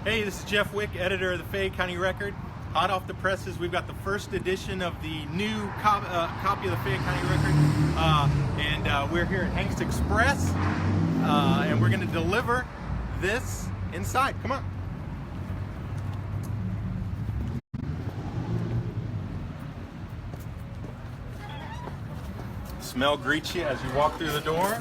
Hey, this is Jeff Wick, editor of the Fayette County Record. Hot off the presses, we've got the first edition of the new copy of the Fayette County Record. And we're here at Hank's Express, and we're going to deliver this inside. Come on. Smell greets you as you walk through the door.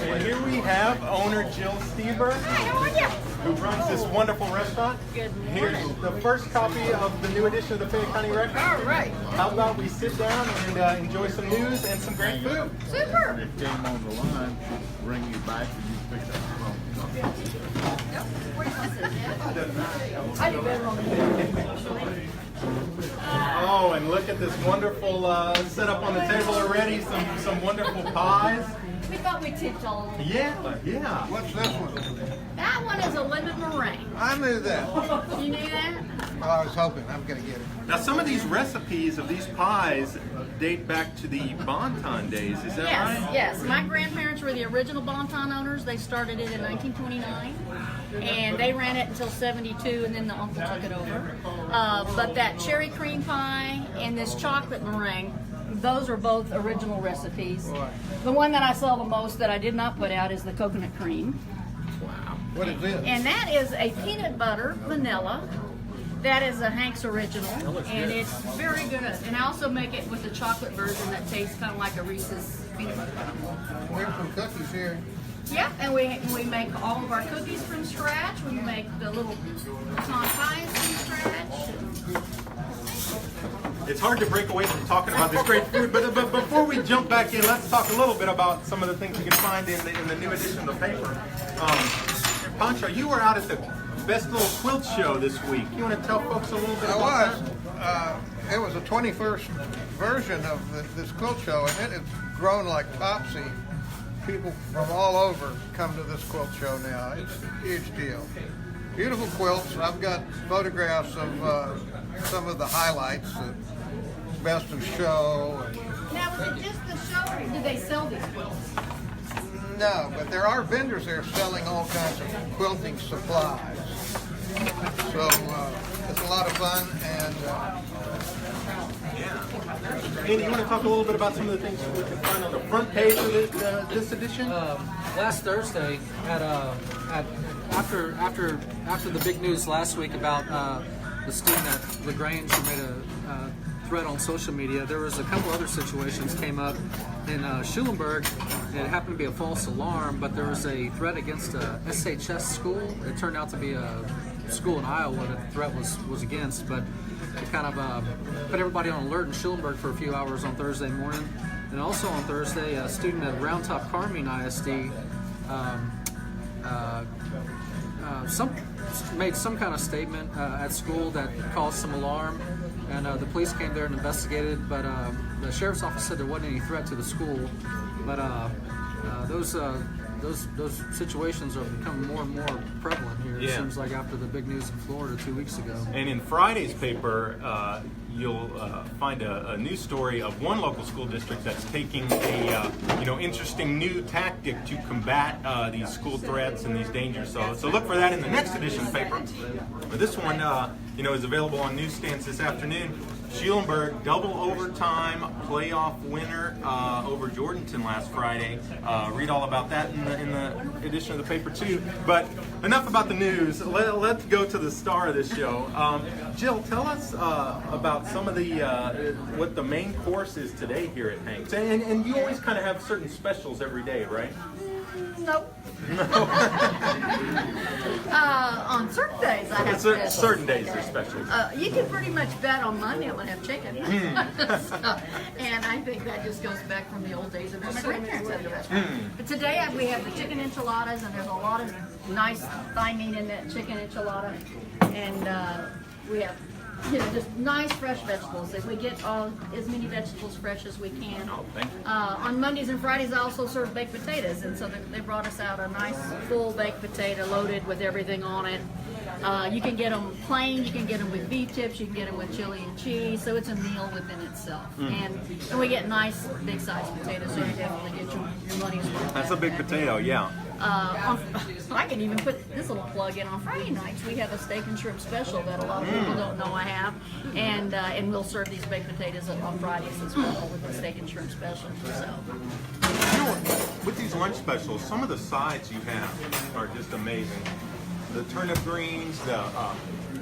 And here we have owner Jill Stueber, who runs this wonderful restaurant. Good morning. Here's the first copy of the new edition of the Fayette County Record. All right. How about we sit down and enjoy some news and some great food? Super. If it came on the line, she'd bring you back and you pick up the phone. I do better on the Oh, and look at this wonderful setup on the table already. Some wonderful pies. We thought we'd teach all of them. Yeah. What's this one? That one is a lemon meringue. I knew that. You knew that? Well, I was hoping I'm going to get it. Now, some of these recipes of these pies date back to the Bonton days. Is that right? Yes. My grandparents were the original Bonton owners. They started it in 1929. And they ran it until 72, and then the uncle took it over. But that cherry cream pie and this chocolate meringue, those are both original recipes. The one that I sell the most that I did not put out is the coconut cream. Wow. What is this? And that is a peanut butter vanilla. That is a Hank's original, and it's very good. And I also make it with the chocolate version that tastes kind of like a Reese's peanut butter cup. Here's some cookies here. Yeah, and we make all of our cookies from scratch. We make the little pecan pies from scratch. It's hard to break away from talking about this great food, but before we jump back in, let's talk a little bit about some of the things you can find in the new edition of the paper. Pancho, you were out at the Best Little Quilt Show this week. You want to tell folks a little bit about that? It was a 21st version of this quilt show, and it has grown like topsy. People from all over come to this quilt show now. It's a huge deal. Beautiful quilts. I've got photographs of some of the highlights, the best of show. Now, was it just the show, or did they sell these quilts? No, but there are vendors there selling all kinds of quilting supplies. So it's a lot of fun, and Andy, you want to talk a little bit about some of the things we can find on the front page of this edition? Last Thursday, after the big news last week about the student at LaGrange who made a thread on social media, there was a couple other situations came up in Schulenburg. It happened to be a false alarm, but there was a threat against a SHS school. It turned out to be a school in Iowa that the threat was against, but it kind of put everybody on alert in Schulenburg for a few hours on Thursday morning. And also on Thursday, a student at Round Top Carmine ISD made some kind of statement at school that caused some alarm, and the police came there and investigated, but the sheriff's office said there wasn't any threat to the school. But those situations are becoming more and more prevalent here. It seems like after the big news in Florida 2 weeks ago. And in Friday's paper, you'll find a news story of one local school district that's taking a interesting new tactic to combat these school threats and these dangers. So look for that in the next edition of the paper. But this one, is available on newsstands this afternoon. Schulenburg double overtime playoff winner over Jordanton last Friday. Read all about that in the edition of the paper too. But enough about the news. Let's go to the star of this show. Jill, tell us about some of the what the main course is today here at Hank's. And you always kind of have certain specials every day, right? Nope. On certain days I have specials. Certain days are specials. You can pretty much bet on Monday I'm going to have chicken. And I think that just goes back from the old days of my grandparents had the restaurant. But today we have the chicken enchiladas, and there's a lot of nice thigh meat in that chicken enchilada. And we have just nice fresh vegetables. If we get as many vegetables fresh as we can. On Mondays and Fridays, I also serve baked potatoes, and so they brought us out a nice full baked potato loaded with everything on it. You can get them plain, you can get them with beef tips, you can get them with chili and cheese, so it's a meal within itself. And we get nice big sized potatoes, so you definitely get your money's worth. That's a big potato, yeah. I can even put this little plug in on Friday nights. We have a steak and shrimp special that a lot of people don't know I have, and we'll serve these baked potatoes on Fridays as well with the steak and shrimp special. So. You know, with these lunch specials, some of the sides you have are just amazing. The turnip greens,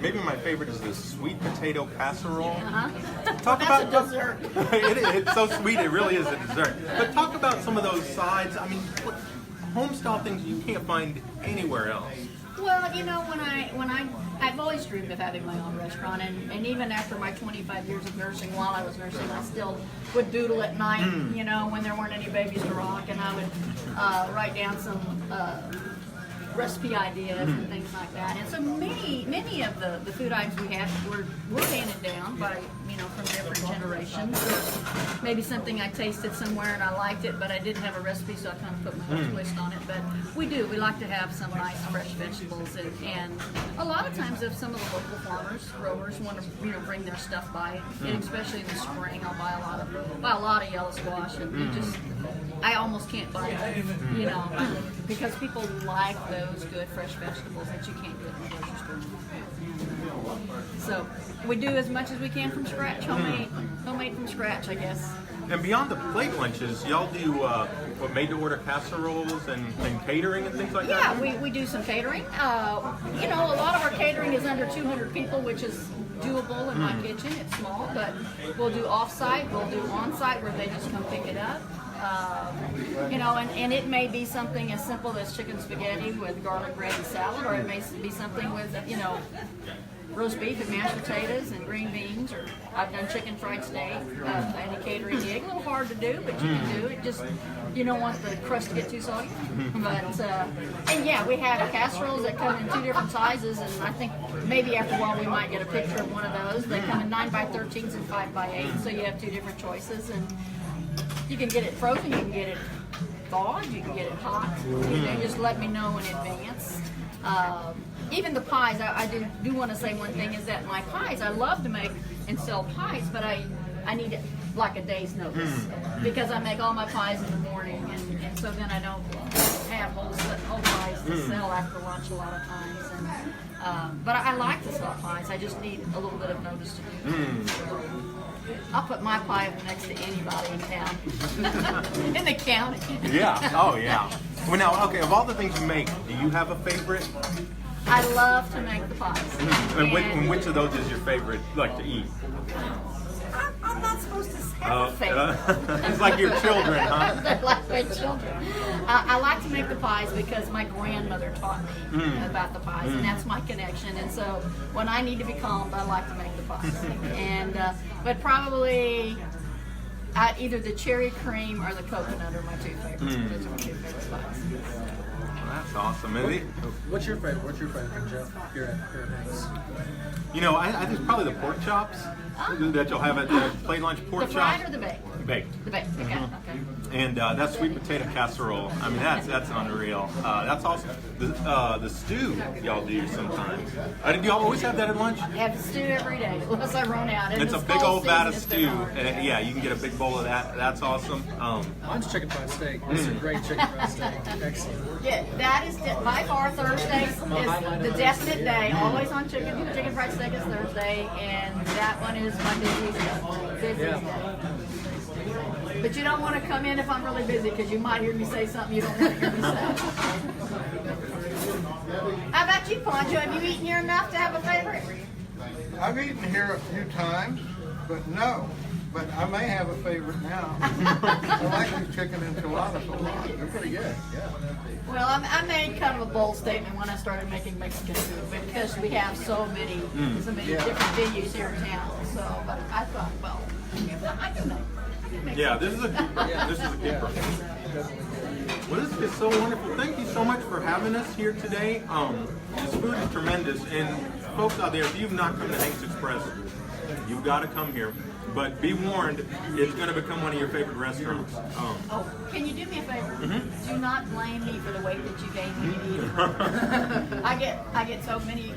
maybe my favorite is the sweet potato casserole. Talk That's about a dessert. It's so sweet, it really is a dessert. But talk about some of those sides. I mean, home style things you can't find anywhere else. Well, you know, I've always dreamed of having my own restaurant, and even after my 25 years of nursing, while I was nursing, I still would doodle at night, you know, when there weren't any babies to rock, and I would write down some recipe ideas and things like that. And so many of the food items we have were handed down by, you know, from different generations. Or maybe something I tasted somewhere and I liked it, but I didn't have a recipe, so I kind of put my own twist on it. But we like to have some nice fresh vegetables, and a lot of times if some of the local farmers, growers want to, you know, bring their stuff by, and especially in the spring, I'll buy a lot of yellow squash, and I almost can't buy it, you know, because people like those good fresh vegetables that you can't get in the grocery store. So we do as much as we can from scratch, homemade from scratch, I guess. And beyond the plate lunches, y'all do made-to-order casseroles and catering and things like that? Yeah, we do some catering. You know, a lot of our catering is under 200 people, which is doable in my kitchen. It's small, but we'll do off-site, we'll do on-site where they just come pick it up. You know, and it may be something as simple as chicken spaghetti with garlic bread and salad, or it may be something with, you know, roast beef and mashed potatoes and green beans, or I've done chicken fried steak, any catering gig. A little hard to do, but you can do it. Just, you don't want the crust to get too soggy. But, and yeah, we have casseroles that come in 2 different sizes, and I think maybe after a while we might get a picture of one of those. They come in 9x13s and 5x8, so you have 2 different choices. And you can get it frozen, you can get it thawed, you can get it hot. You know, just let me know in advance. Even the pies, I do want to say one thing is that my pies, I love to make and sell pies, but I need like a day's notice because I make all my pies in the morning, and so then I don't have whole pies to sell after lunch a lot of times. And, but I like to sell pies, I just need a little bit of notice to do that. I'll put my pie next to anybody in town, in the county. Yeah, oh yeah. Well now, okay, of all the things you make, do you have a favorite? I love to make the pies. And which of those is your favorite, like, to eat? I'm not supposed to have a favorite. It's like your children, huh? They're like my children. I like to make the pies because my grandmother taught me about the pies, and that's my connection. And so when I need to be calmed, I like to make the pies. And but probably either the cherry cream or the coconut are my 2 favorites. Those are my 2 favorite pies. That's awesome. What's your favorite? What's your favorite, Jeff? Here at Hanks. You know, I think probably the pork chops that you'll have at the plate lunch. Pork The chops. fried or the baked? Baked. The baked. Okay. Okay. And that sweet potato casserole. I mean, that's unreal. That's awesome. The stew y'all do sometimes. Do y'all always have that at lunch? I have stew every day unless I run out. And It's a this big fall old vat of season, stew. it's been And yeah, you can get a big bowl of that. That's awesome. Mine's chicken fried steak. This is a great chicken fried steak. Excellent. Yeah, that is by far Thursdays is the definite day. Always on chicken fried steak is Thursday, and that one is my busiest day. But you don't want to come in if I'm really busy because you might hear me say something you don't want to hear me say. How about you, Poncho? Have you eaten here enough to have a favorite? I've eaten here a few times, but no. But I may have a favorite now. I like these chicken enchiladas a lot. They're pretty good. Yeah. Well, I made kind of a bold statement when I started making Mexican food because we have so many different venues here in town. So, but I thought, well, I can make. Yeah, this is a keeper. Well, this is so wonderful. Thank you so much for having us here today. This food is tremendous, and folks out there, if you've not come to Hank's Express, you've got to come here. But be warned, it's going to become one of your favorite restaurants. Can you do me a favor? Do not blame me for the weight that you gained when you eat. I get so many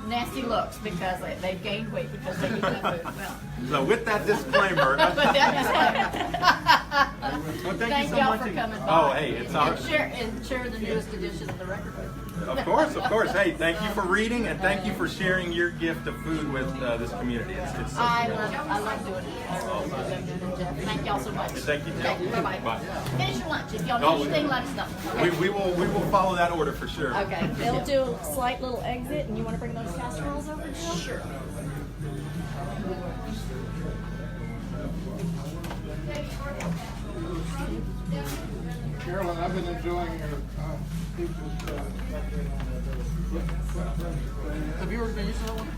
nasty looks because they've gained weight because they eat that food. Well, So with that disclaimer, but that is Well, thank Thank you so y'all much. for coming by. Oh, hey, it's our. And share the newest edition of the record book. Of course. Hey, thank you for reading, and thank you for sharing your gift of food with this community. It's so I tremendous. love doing it. I really love doing it, Jeff. Thank y'all so much. Thank you, Jill. Bye-bye. Bye. Finish your lunch. If y'all Oh, need anything, let us know. We will follow that order for sure. Okay. They'll do a slight little exit, and you want to bring those casseroles over? Sure. Carolyn, I've been enjoying your people's. Have you ever been using that one?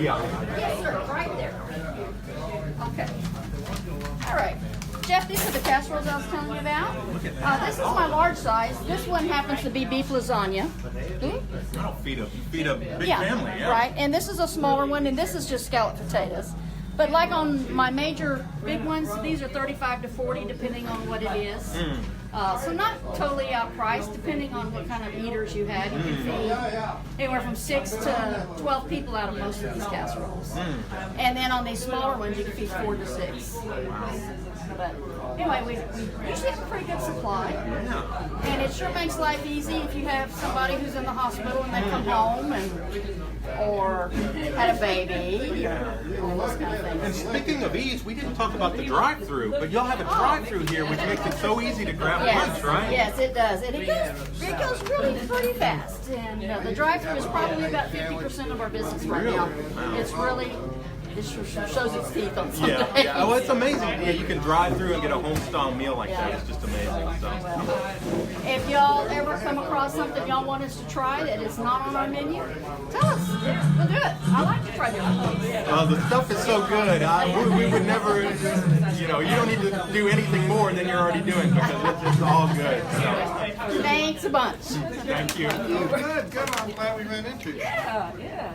Yeah. Yes, sir. Right there. Okay. All right. Jeff, these are the casseroles I was telling you about. This is my large size. This one happens to be beef lasagna. I'll feed a big family. Yeah. Right. And this is a smaller one, and this is just scalloped potatoes. But like on my major big ones, these are 35 to 40, depending on what it is. So not totally outpriced, depending on what kind of eaters you have. You can feed anywhere from 6 to 12 people out of most of these casseroles. And then on these smaller ones, you can feed 4 to 6. But anyway, we usually have a pretty good supply. And it sure makes life easy if you have somebody who's in the hospital and they come home or had a baby or all those kind of And things. speaking of ease, we didn't talk about the drive-through, but y'all have a drive-through here, which makes it so easy to grab lunch, right? Yes, it does. And it goes really pretty fast. And the drive-through is probably about 50% of our business right now. It's really, it shows its teeth on some Yeah. days. Well, it's amazing. Yeah, you can drive through and get a home-style meal like that. It's just amazing. So. If y'all ever come across something y'all want us to try that is not on our menu, tell us. We'll do it. I like to try different things. The stuff is so good. We would never, you don't need to do anything more than you're already doing because it's all good. So, Thanks a bunch. thank you. Good. I'm glad we ran into you. Yeah.